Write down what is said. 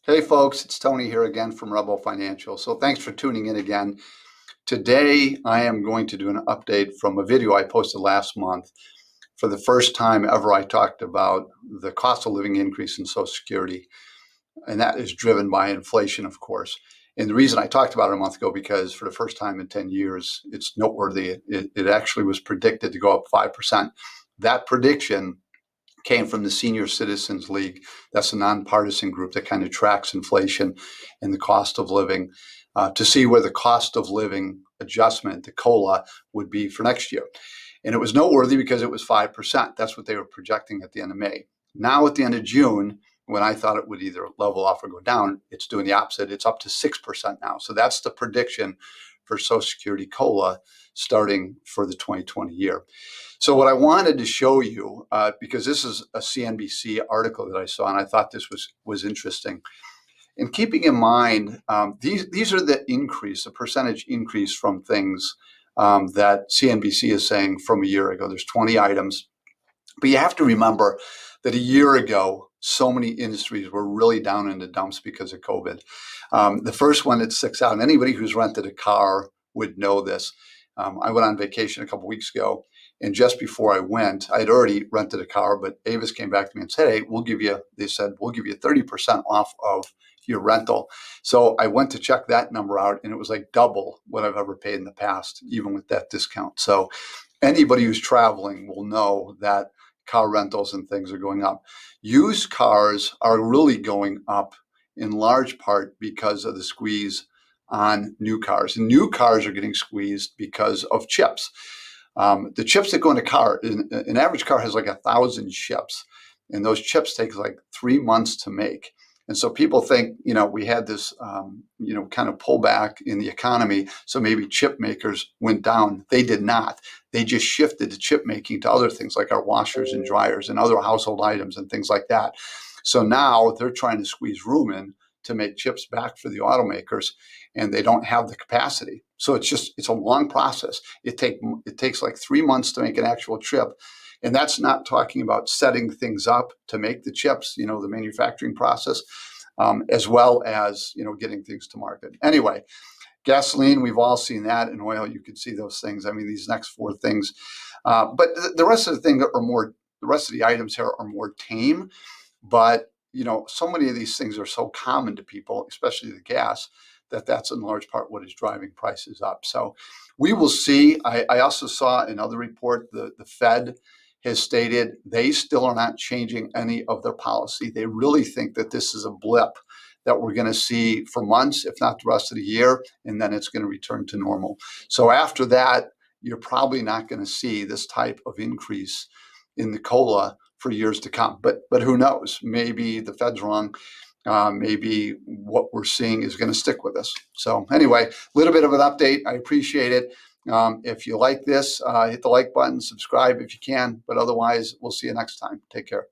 Hey folks, it's Tony here again from Rebel Financial. So thanks for tuning in again. Today I am going to do an update from a video I posted last month. For the first time ever, I talked about the cost of living increase in Social Security, and that is driven by inflation, of course. And the reason I talked about it a month ago, because for the first time in 10 years, it's noteworthy. It actually was predicted to go up 5%. That prediction came from the Senior Citizens League. That's a nonpartisan group that kind of tracks inflation and the cost of living to see where the cost of living adjustment, the COLA, would be for next year. And it was noteworthy because it was 5%. That's what they were projecting at the end of May. Now at the end of June, when I thought it would either level off or go down, it's doing the opposite. It's up to 6% now. So that's the prediction for Social Security COLA starting for the 2020 year. So what I wanted to show you, because this is a CNBC article that I saw, and I thought this was interesting. And keeping in mind, these are the percentage increase from things that CNBC is saying from a year ago. There's 20 items. But you have to remember that a year ago, so many industries were really down in the dumps because of COVID. The first one that sticks out, and anybody who's rented a car would know this. I went on vacation a couple weeks ago, and just before I went, I had already rented a car, but Avis came back to me and said, hey, we'll give you 30% off of your rental. So I went to check that number out, and it was like double what I've ever paid in the past, even with that discount. So anybody who's traveling will know that car rentals and things are going up. Used cars are really going up in large part because of the squeeze on new cars. And new cars are getting squeezed because of chips. The chips that go in a car, an average car has like 1,000 chips, and those chips take like 3 months to make. And so people think, we had this, kind of pullback in the economy, so maybe chip makers went down. They did not. They just shifted the chip making to other things like our washers and dryers and other household items and things like that. So now they're trying to squeeze room in to make chips back for the automakers, and they don't have the capacity. So it's a long process. It takes like 3 months to make an actual chip. And that's not talking about setting things up to make the chips, the manufacturing process, as well as, getting things to market. Anyway, gasoline, we've all seen that. In oil, you can see those things. I mean, these next four things. But the rest of the rest of the items here are more tame. But, so many of these things are so common to people, especially the gas, that's in large part what is driving prices up. So we will see. I also saw another report, the Fed has stated they still are not changing any of their policy. They really think that this is a blip that we're going to see for months, if not the rest of the year, and then it's going to return to normal. So after that, you're probably not going to see this type of increase in the COLA for years to come. But who knows? Maybe the Fed's wrong. Maybe what we're seeing is going to stick with us. So anyway, a little bit of an update. I appreciate it. If you like this, hit the like button, subscribe if you can, but otherwise, we'll see you next time. Take care.